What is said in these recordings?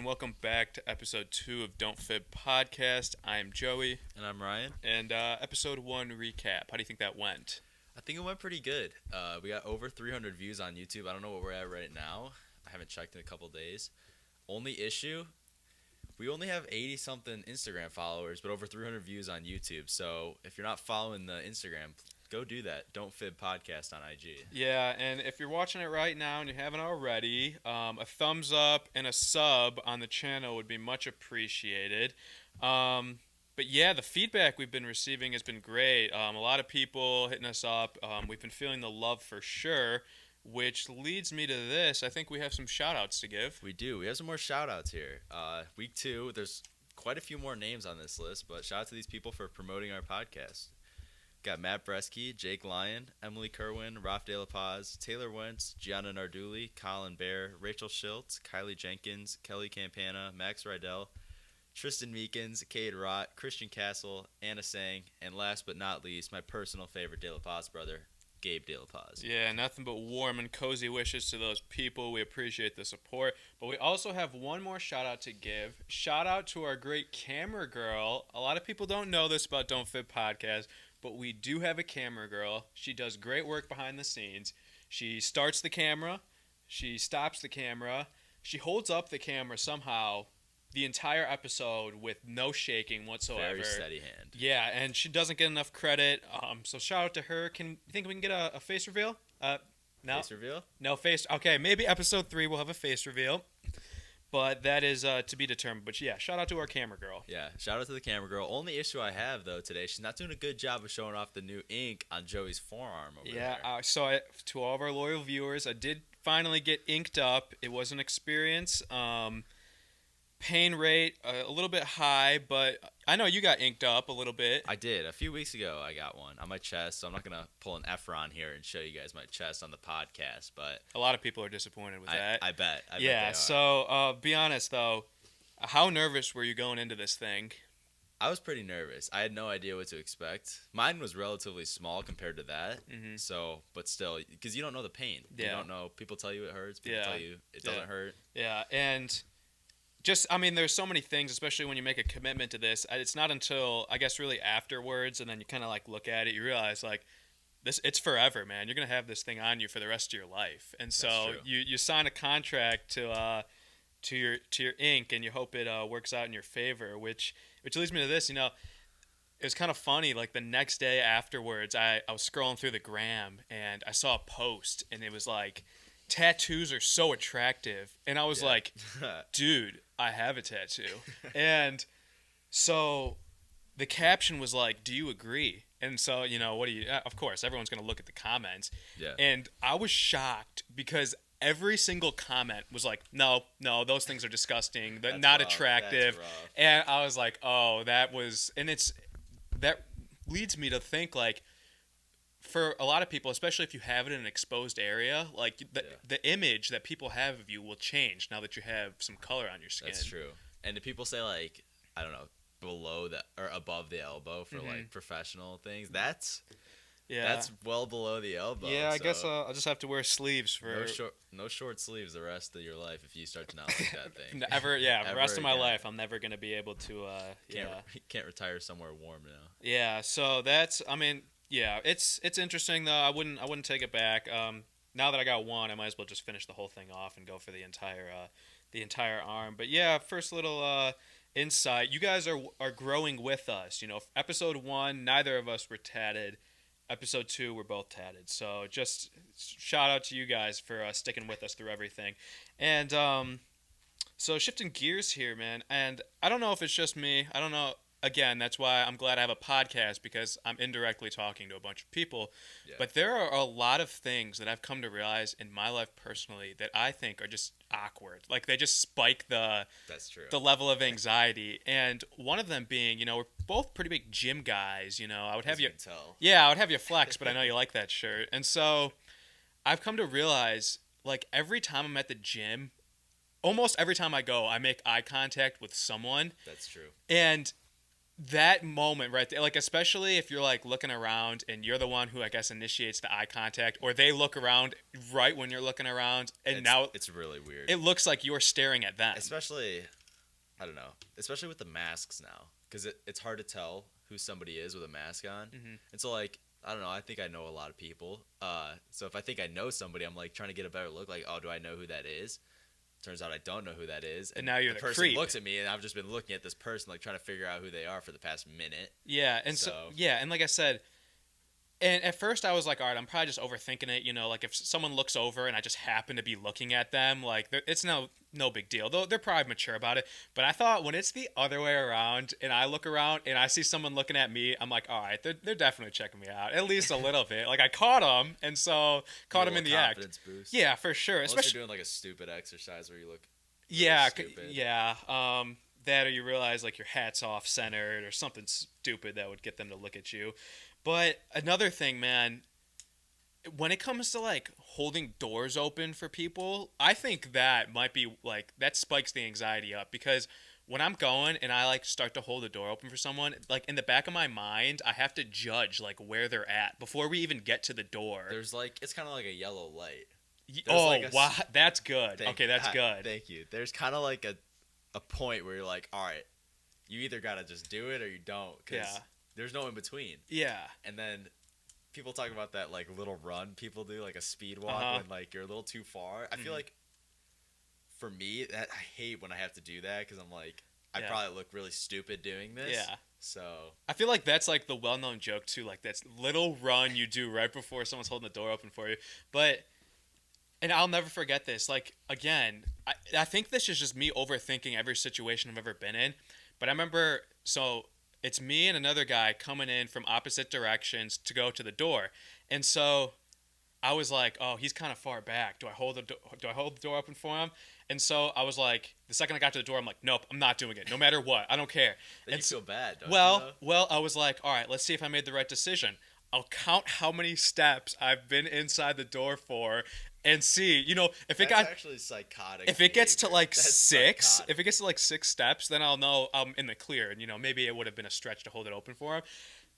and welcome back to episode 2 of Don't Fib Podcast. I am Joey, And I'm Ryan. and episode 1 recap. How do you think that went? I think it went pretty good. We got over 300 views on YouTube. I don't know what we're at right now. I haven't checked in a couple days. Only issue, we only have 80-something Instagram followers, but over 300 views on YouTube. So if you're not following the Instagram, go do that. Don't Fib Podcast on IG. Yeah, and if you're watching it right now and you haven't already, a thumbs up and a sub on the channel would be much appreciated. But yeah, the feedback we've been receiving has been great. A lot of people hitting us up. We've been feeling the love for sure, which leads me to this. I think we have some shout outs to give. We do. We have some more shout-outs here. Week 2, there's quite a few more names on this list, but shout out to these people for promoting our podcast. Got Matt Bresky, Jake Lyon, Emily Kerwin, Ralph De La Paz, Taylor Wentz, Gianna Narduli, Colin Bear, Rachel Schiltz, Kylie Jenkins, Kelly Campana, Max Rydell, Tristan Meekins, Cade Rott, Christian Castle, Anna Sang, and last but not least, my personal favorite De La Paz brother, Gabe De La Paz. Yeah, nothing but warm and cozy wishes to those people. We appreciate the support. But we also have one more shout out to give. Shout out to our great camera girl. A lot of people don't know this about Don't Fit Podcast, but we do have a camera girl. She does great work behind the scenes. She starts the camera. She stops the camera. She holds up the camera somehow the entire episode with no shaking whatsoever. Very steady hand. Yeah, and she doesn't get enough credit. So shout out to her. You think we can get a face reveal? No. Face reveal? No face. Okay, maybe episode 3 we'll have a face reveal, but that is to be determined. But yeah, shout out to our camera girl. Yeah, shout out to the camera girl. Only issue I have, though, today, she's not doing a good job of showing off the new ink on Joey's forearm over Yeah, there. To all of our loyal viewers, I did finally get inked up. It was an experience. Pain rate a little bit high, but I know you got inked up a little bit. I did. A few weeks ago, I got one on my chest, so I'm not going to pull an Efron here and show you guys my chest on the podcast, but A lot of people are disappointed with that. I bet. I bet Yeah, they are. so be honest, though. How nervous were you going into this thing? I was pretty nervous. I had no idea what to expect. Mine was relatively small compared to that, Mhm. so, but still, because you don't know the pain. You Yeah. don't know. People tell you it hurts. People Yeah. tell you it doesn't Yeah. hurt. Yeah, and there's so many things, especially when you make a commitment to this. It's not until, I guess, really afterwards, and then you kind of like look at it, you realize like it's forever, man. You're gonna have this thing on you for the rest of your life, and so true. you sign a contract to your ink, and you hope it works out in your favor. Which leads me to this. It was kind of funny. Like the next day afterwards, I was scrolling through the gram and I saw a post, and it was like, tattoos are so attractive, and I was Yeah. like, dude, I have a tattoo. And so the caption was like, do you agree? And so, what do you, of course, everyone's going to look at the comments. Yeah. And I was shocked because every single comment was like, no, those things are disgusting. They're That's not rough. attractive. That's rough. And I was like, oh, that leads me to think like, for a lot of people, especially if you have it in an exposed area, like the image that people have of you will change now that you have some color on your skin. That's true. And do people say like, I don't know, below the or above the elbow for like professional things? That's well below the elbow. Yeah, I so guess I'll just have to wear sleeves for no short sleeves the rest of your life if you start to not like that thing. never. Yeah, the Ever rest of my again. life, I'm never gonna be able to. Can't retire somewhere warm now. Yeah. So that's. I mean, yeah, it's interesting though. I wouldn't take it back. Now that I got one, I might as well just finish the whole thing off and go for the entire arm. But yeah, first little insight. You guys are growing with us. Episode 1, neither of us were tatted. Episode 2, we're both tatted. So just shout out to you guys for sticking with us through everything. And so shifting gears here, man. And I don't know if it's just me. I don't know. Again, that's why I'm glad I have a podcast, because I'm indirectly talking to a bunch of people. Yeah. But there are a lot of things that I've come to realize in my life personally that I think are just awkward. Like they just spike the That's true. level of anxiety. And one of them being, we're both pretty big gym guys. I would have As you. can tell. Yeah, I would have you flex, but I know you like that shirt. And so I've come to realize, like, every time I'm at the gym, almost every time I go, I make eye contact with someone. That's true. And that moment right there, like especially if you're like looking around and you're the one who I guess initiates the eye contact, or they look around right when you're looking around, and now It's really weird. it looks like you're staring at them. Especially, I don't know. Especially with the masks now, because it's hard to tell who somebody is with a mask on. Mhm. And so like I don't know. I think I know a lot of people. So if I think I know somebody, I'm like trying to get a better look. Like, oh, do I know who that is? Turns out I don't know who that is. And now you're the the person creep. looks at me, and I've just been looking at this person, like trying to figure out who they are for the past minute. Yeah, and so yeah, and like I said, and at first I was like, all right, I'm probably just overthinking it. Like if someone looks over and I just happen to be looking at them, like it's no big deal. Though they're probably mature about it. But I thought when it's the other way around and I look around and I see someone looking at me, I'm like, all right, they're definitely checking me out at least a little bit. Like I caught them, and so caught them in the act. Boost. Yeah, for sure. Unless Especially you're doing like a stupid exercise where you look. yeah, stupid. yeah. That or you realize like your hat's off centered or something stupid that would get them to look at you. But another thing, man, when it comes to like holding doors open for people, I think that might be like that spikes the anxiety up, because when I'm going and I like start to hold the door open for someone, like in the back of my mind, I have to judge like where they're at before we even get to the door. There's like it's kind of like a yellow light. Oh, like wow, that's good. Okay, that's God, good. Thank you. There's kind of like a point where you're like, all right, you either gotta just do it or you don't, because there's no in between. Yeah. And then people talk about that like little run people do, like a speed walk when like you're a little too far. I feel like for me that I hate when I have to do that, because I'm like I probably look really stupid doing this. Yeah. So I feel like that's like the well-known joke too, like that's little run you do right before someone's holding the door open for you. But and I'll never forget this. Like again, I think this is just me overthinking every situation I've ever been in. But I remember, so it's me and another guy coming in from opposite directions to go to the door, and so I was like, oh, he's kind of far back. Do I hold the door open for him? And so I was like, the second I got to the door, I'm like, nope, I'm not doing it. No matter what, I don't care. Then you feel bad, don't you? Well, I was like, all right, let's see if I made the right decision. I'll count how many steps I've been inside the door for, and see, if it got actually psychotic. If it gets to like That's six, psychotic. if it gets to like 6 steps, then I'll know I'm in the clear, and maybe it would have been a stretch to hold it open for him.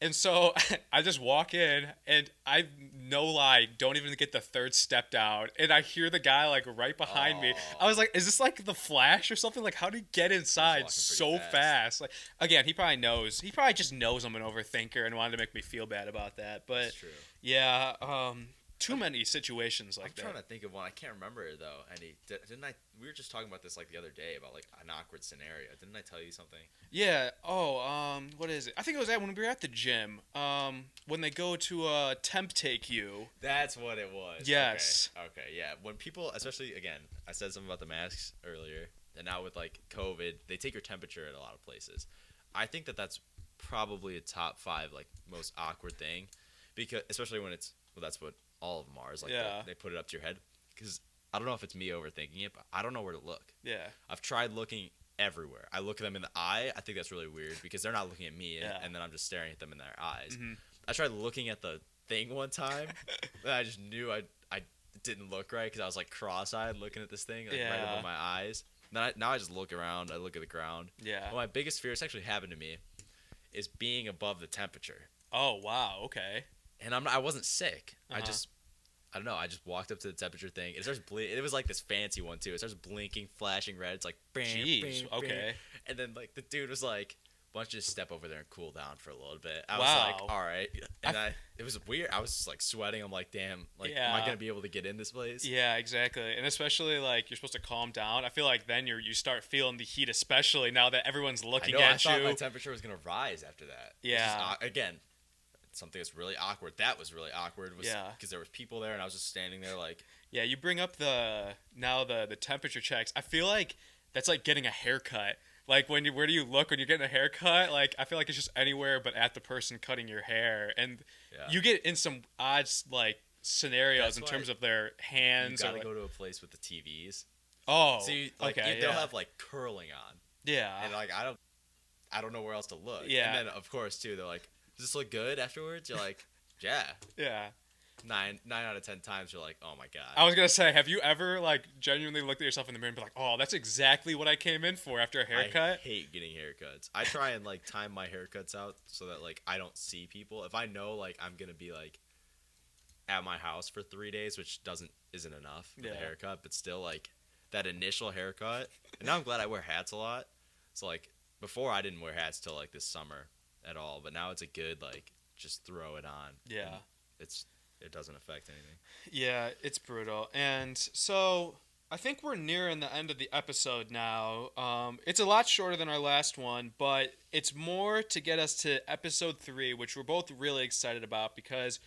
And so I just walk in, and I, no lie, don't even get the 3rd step down, and I hear the guy like right behind me. I was like, is this like the Flash or something? Like, how did he get inside so fast? Like, again, he probably just knows I'm an overthinker and wanted to make me feel bad about that. But That's true. yeah, too many situations like that. I'm trying to think of one. I can't remember it though. And didn't I? We were just talking about this like the other day about like an awkward scenario. Didn't I tell you something? Yeah. Oh, what is it? I think it was when we were at the gym. When they go to temp take you. That's what it was. Yes. Okay. Yeah. When people, especially again, I said something about the masks earlier, and now with like COVID, they take your temperature at a lot of places. I think that's probably a top 5 like most awkward thing, because especially when that's what all of them are, is like they put it up to your head, because I don't know if it's me overthinking it, but I don't know where to look. Yeah. I've tried looking everywhere. I look at them in the eye. I think that's really weird, because they're not looking at me, and then I'm just staring at them in their eyes. Mm-hmm. I tried looking at the thing one time, and I just knew I didn't look right, because I was like cross-eyed looking at this thing like right above my eyes. Now I just look around. I look at the ground. Yeah. Well, my biggest fear, it's actually happened to me, is being above the temperature. Oh wow. Okay. And I wasn't sick. I don't know. I just walked up to the temperature thing. It starts it was like this fancy one too. It starts blinking, flashing red. It's like, jeez. Okay. And then like the dude was like, "Why don't you just step over there and cool down for a little bit?" I was like, "All right." And it was weird. I was just like sweating. I'm like, "Damn, like, am I gonna be able to get in this place?" Yeah, exactly. And especially like you're supposed to calm down. I feel like then you start feeling the heat, especially now that everyone's looking at you. I thought my temperature was gonna rise after that. Yeah. Again, something that's really awkward. That was really awkward. Because there was people there, and I was just standing there like. Yeah, you bring up the temperature checks. I feel like that's like getting a haircut. Like where do you look when you're getting a haircut? Like I feel like it's just anywhere but at the person cutting your hair, and you get in some odd like scenarios in terms of their hands. You gotta or, go to a place with the TVs. Oh, see, like they'll have like curling on. Yeah, and like I don't know where else to look. Yeah, and then of course too, they're like, "Does this look good afterwards?" You're like, "Yeah." Yeah. nine out of 10 times you're like, oh my god. I was gonna say, have you ever like genuinely looked at yourself in the mirror and be like, "Oh, that's exactly what I came in for after a haircut"? I hate getting haircuts. I try and like time my haircuts out so that like I don't see people. If I know like I'm gonna be like at my house for 3 days, which isn't enough for the Yeah. haircut, but still like that initial haircut. And now I'm glad I wear hats a lot. So like before I didn't wear hats till like this summer at all, but now it's a good like just throw it on. Yeah. And it doesn't affect anything. Yeah, it's brutal. And so I think we're nearing the end of the episode now. It's a lot shorter than our last one, but it's more to get us to episode 3, which we're both really excited about because,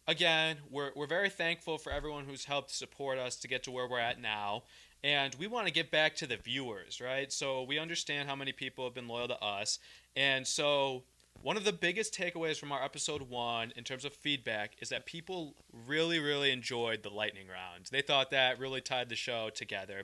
again, we're very thankful for everyone who's helped support us to get to where we're at now. And we want to get back to the viewers, right? So we understand how many people have been loyal to us. And so one of the biggest takeaways from our episode 1 in terms of feedback is that people really, really enjoyed the lightning round. They thought that really tied the show together.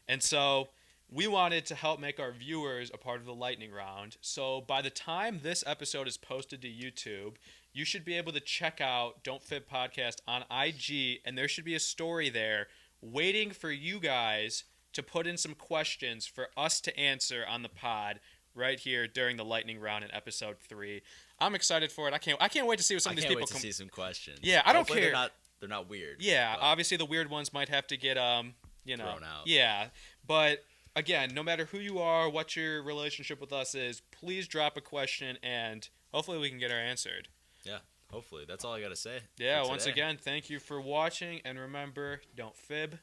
And so we wanted to help make our viewers a part of the lightning round. So by the time this episode is posted to YouTube, you should be able to check out Don't Fib Podcast on IG, and there should be a story there waiting for you guys to put in some questions for us to answer on the pod right here during the lightning round in episode 3. I'm excited for it. I can't wait to see what some of these people to see some questions. Yeah, I don't Hopefully care. They're not weird. Yeah, obviously the weird ones might have to get thrown out. Yeah, but again, no matter who you are, what your relationship with us is, please drop a question and hopefully we can get her answered. Yeah, hopefully. That's all I got to say. Yeah, for once today. again, thank you for watching and remember, don't fib.